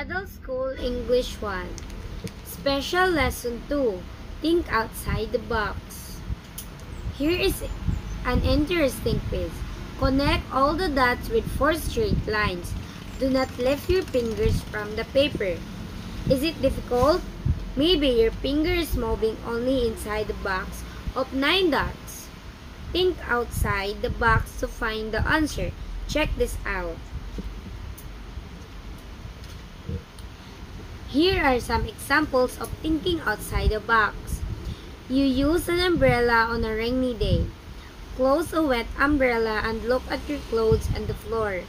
Middle School English 1. Special Lesson 2. Think outside the box. Here is an interesting quiz. Connect all the dots with 4 straight lines. Do not lift your fingers from the paper. Is it difficult? Maybe your finger is moving only inside the box of 9 dots. Think outside the box to find the answer. Check this out. Here are some examples of thinking outside the box. You use an umbrella on a rainy day. Close a wet umbrella and look at your clothes on the floor.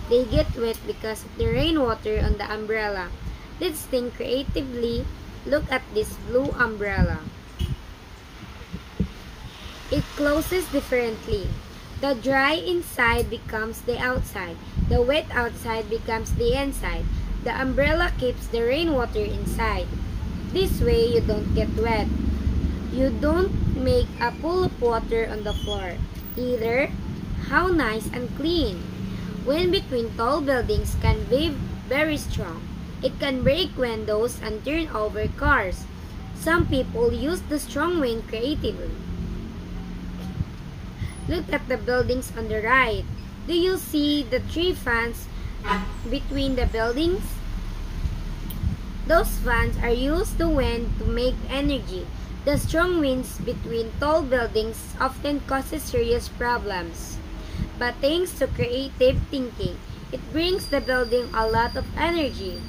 They get wet because of the rainwater on the umbrella. Let's think creatively. Look at this blue umbrella. It closes differently. The dry inside becomes the outside. The wet outside becomes the inside. The umbrella keeps the rainwater inside. This way you don't get wet. You don't make a pool of water on the floor either. How nice and clean. Wind between tall buildings can be very strong. It can break windows and turn over cars. Some people use the strong wind creatively. Look at the buildings on the right. Do you see the 3 fans between the buildings? Those fans are used to wind to make energy. The strong winds between tall buildings often causes serious problems. But thanks to creative thinking, it brings the building a lot of energy.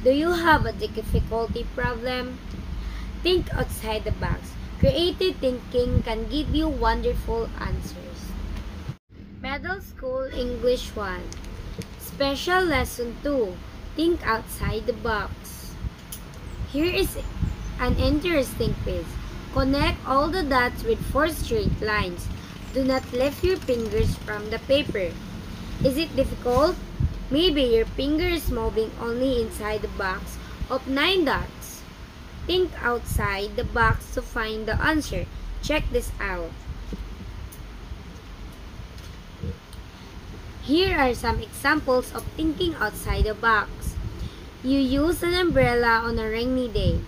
Do you have a difficulty problem? Think outside the box. Creative thinking can give you wonderful answers. Middle School English 1. Special Lesson 2. Think outside the box. Here is an interesting quiz. Connect all the dots with 4 straight lines. Do not lift your fingers from the paper. Is it difficult? Maybe your finger is moving only inside the box of 9 dots. Think outside the box to find the answer. Check this out. Here are some examples of thinking outside the box. You use an umbrella on a rainy day.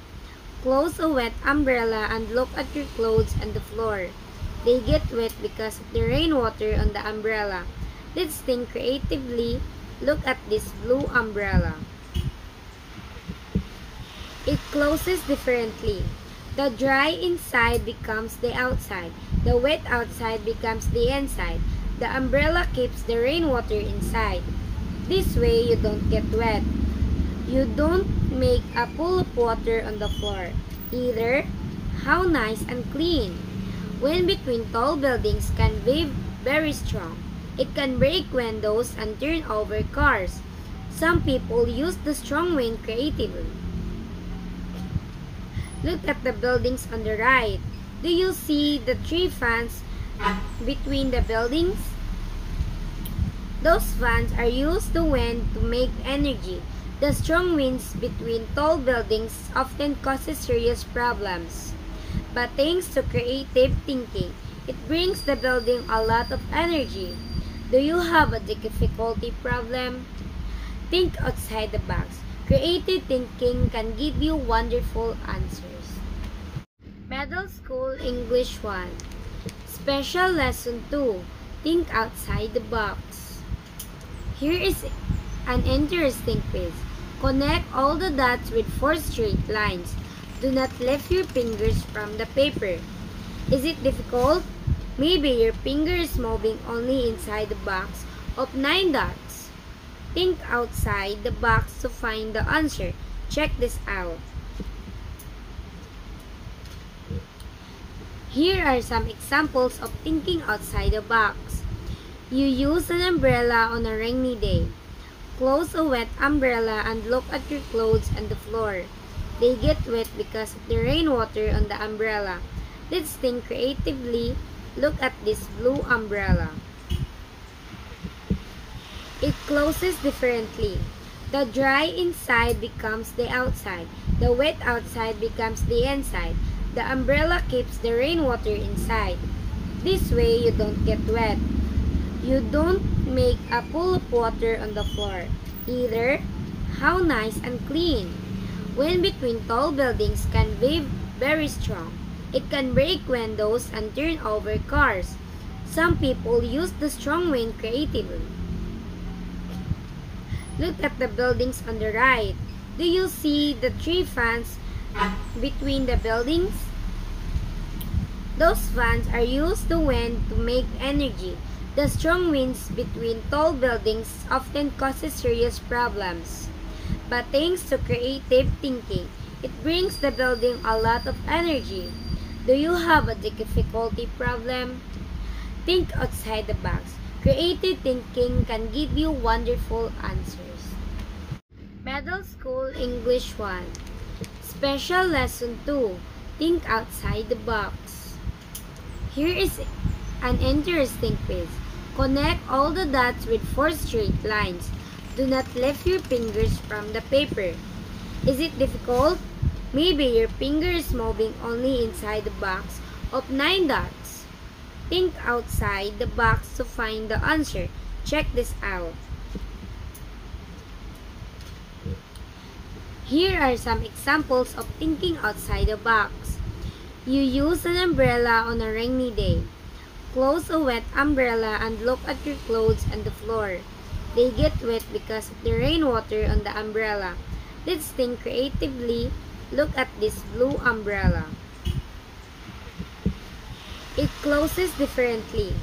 Close a wet umbrella and look at your clothes on the floor. They get wet because of the rainwater on the umbrella. Let's think creatively. Look at this blue umbrella. It closes differently. The dry inside becomes the outside. The wet outside becomes the inside. The umbrella keeps the rainwater inside. This way you don't get wet. You don't make a pool of water on the floor either. How nice and clean. Wind between tall buildings can be very strong. It can break windows and turn over cars. Some people use the strong wind creatively. Look at the buildings on the right. Do you see the 3 fans between the buildings? Those fans are used to wind to make energy. The strong winds between tall buildings often causes serious problems. But thanks to creative thinking, it brings the building a lot of energy. Do you have a difficulty problem? Think outside the box. Creative thinking can give you wonderful answers. Middle School English 1. Special Lesson 2. Think outside the box. Here is an interesting quiz. Connect all the dots with 4 straight lines. Do not lift your fingers from the paper. Is it difficult? Maybe your finger is moving only inside the box of 9 dots. Think outside the box to find the answer. Check this out. Here are some examples of thinking outside the box. You use an umbrella on a rainy day. Close a wet umbrella and look at your clothes on the floor. They get wet because of the rainwater on the umbrella. Let's think creatively. Look at this blue umbrella. It closes differently. The dry inside becomes the outside. The wet outside becomes the inside. The umbrella keeps the rainwater inside. This way you don't get wet. You don't make a pool of water on the floor either. How nice and clean. Wind between tall buildings can be very strong. It can break windows and turn over cars. Some people use the strong wind creatively. Look at the buildings on the right. Do you see the three fans between the buildings? Those fans are used to wind to make energy. The strong winds between tall buildings often causes serious problems. But thanks to creative thinking, it brings the building a lot of energy. Do you have a difficulty problem? Think outside the box. Creative thinking can give you wonderful answers. Middle School English 1. Special Lesson 2. Think outside the box. Here is an interesting quiz. Connect all the dots with 4 straight lines. Do not lift your fingers from the paper. Is it difficult? Maybe your finger is moving only inside the box of 9 dots. Think outside the box to find the answer. Check this out. Here are some examples of thinking outside the box. You use an umbrella on a rainy day. Close a wet umbrella and look at your clothes on the floor. They get wet because of the rainwater on the umbrella. Let's think creatively. Look at this blue umbrella. It closes differently.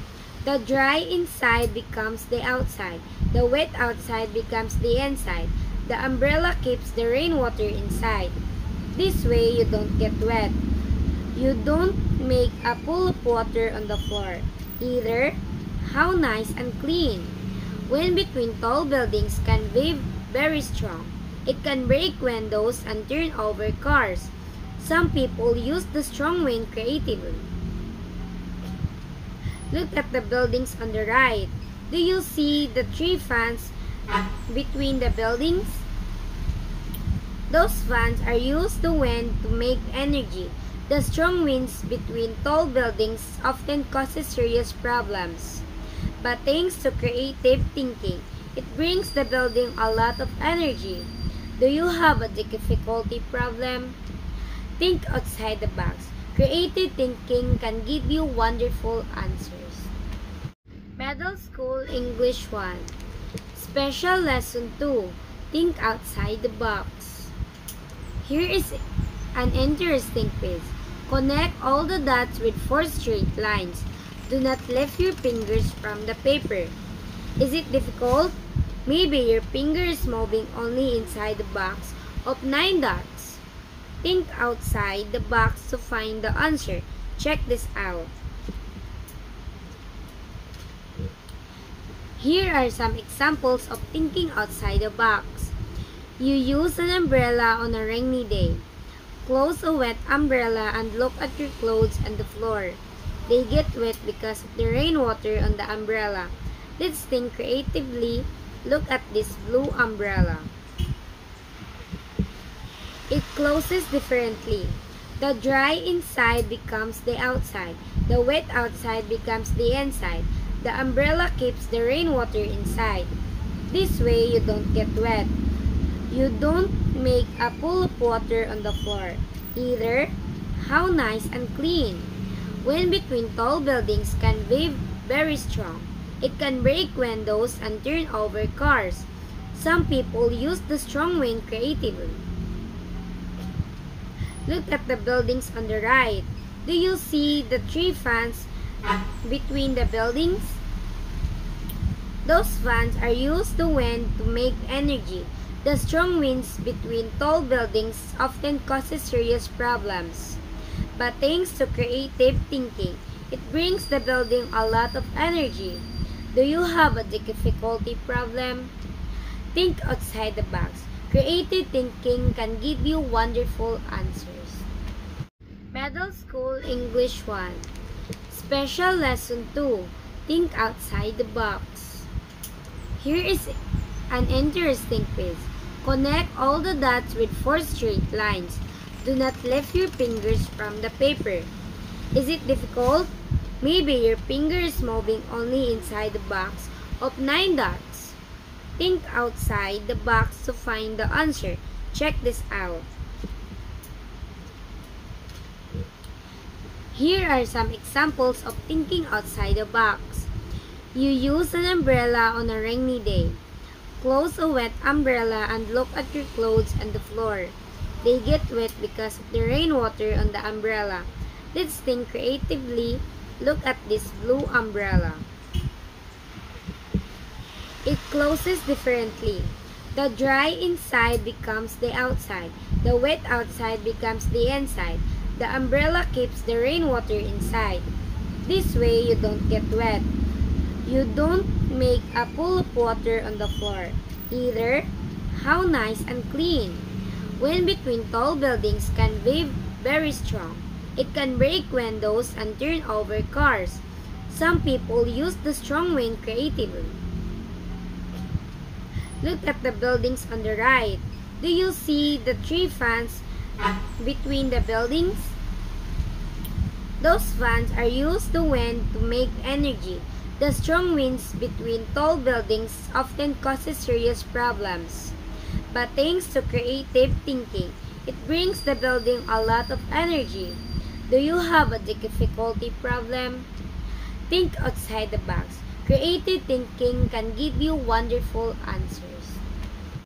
The dry inside becomes the outside. The wet outside becomes the inside. The umbrella keeps the rainwater inside. This way you don't get wet. You don't make a pool of water on the floor either. How nice and clean. Wind between tall buildings can be very strong. It can break windows and turn over cars. Some people use the strong wind creatively. Look at the buildings on the right. Do you see the 3 fans between the buildings? Those fans are used to wind to make energy. The strong winds between tall buildings often causes serious problems. But thanks to creative thinking, it brings the building a lot of energy. Do you have a difficulty problem? Think outside the box. Creative thinking can give you wonderful answers. Middle School English 1. Special Lesson 2. Think outside the box. Here is an interesting quiz. Connect all the dots with 4 straight lines. Do not lift your fingers from the paper. Is it difficult? Maybe your finger is moving only inside the box of 9 dots. Think outside the box to find the answer. Check this out. Here are some examples of thinking outside the box. You use an umbrella on a rainy day. Close a wet umbrella and look at your clothes on the floor. They get wet because of the rainwater on the umbrella. Let's think creatively. Look at this blue umbrella. It closes differently. The dry inside becomes the outside. The wet outside becomes the inside. The umbrella keeps the rainwater inside. This way you don't get wet. You don't make a pool of water on the floor either. How nice and clean. Wind between tall buildings can be very strong. It can break windows and turn over cars. Some people use the strong wind creatively. Look at the buildings on the right. Do you see the 3 fans between the buildings? Those fans are used to wind to make energy. The strong winds between tall buildings often causes serious problems. But thanks to creative thinking, it brings the building a lot of energy. Do you have a difficulty problem? Think outside the box. Creative thinking can give you wonderful answers. Middle School English 1. Special Lesson 2. Think outside the box. Here is an interesting quiz. Connect all the dots with 4 straight lines. Do not lift your fingers from the paper. Is it difficult? Maybe your finger is moving only inside the box of 9 dots. Think outside the box to find the answer. Check this out. Here are some examples of thinking outside the box. You use an umbrella on a rainy day. Close a wet umbrella and look at your clothes on the floor. They get wet because of the rainwater on the umbrella. Let's think creatively. Look at this blue umbrella. It closes differently. The dry inside becomes the outside. The wet outside becomes the inside. The umbrella keeps the rainwater inside. This way you don't get wet. You don't make a pool of water on the floor. Either. How nice and clean. Wind between tall buildings can be very strong. It can break windows and turn over cars. Some people use the strong wind creatively. Look at the buildings on the right. Do you see the three fans between the buildings? Those fans are used to wind to make energy. The strong winds between tall buildings often causes serious problems. But thanks to creative thinking, it brings the building a lot of energy. Do you have a difficulty problem? Think outside the box. Creative thinking can give you wonderful answers.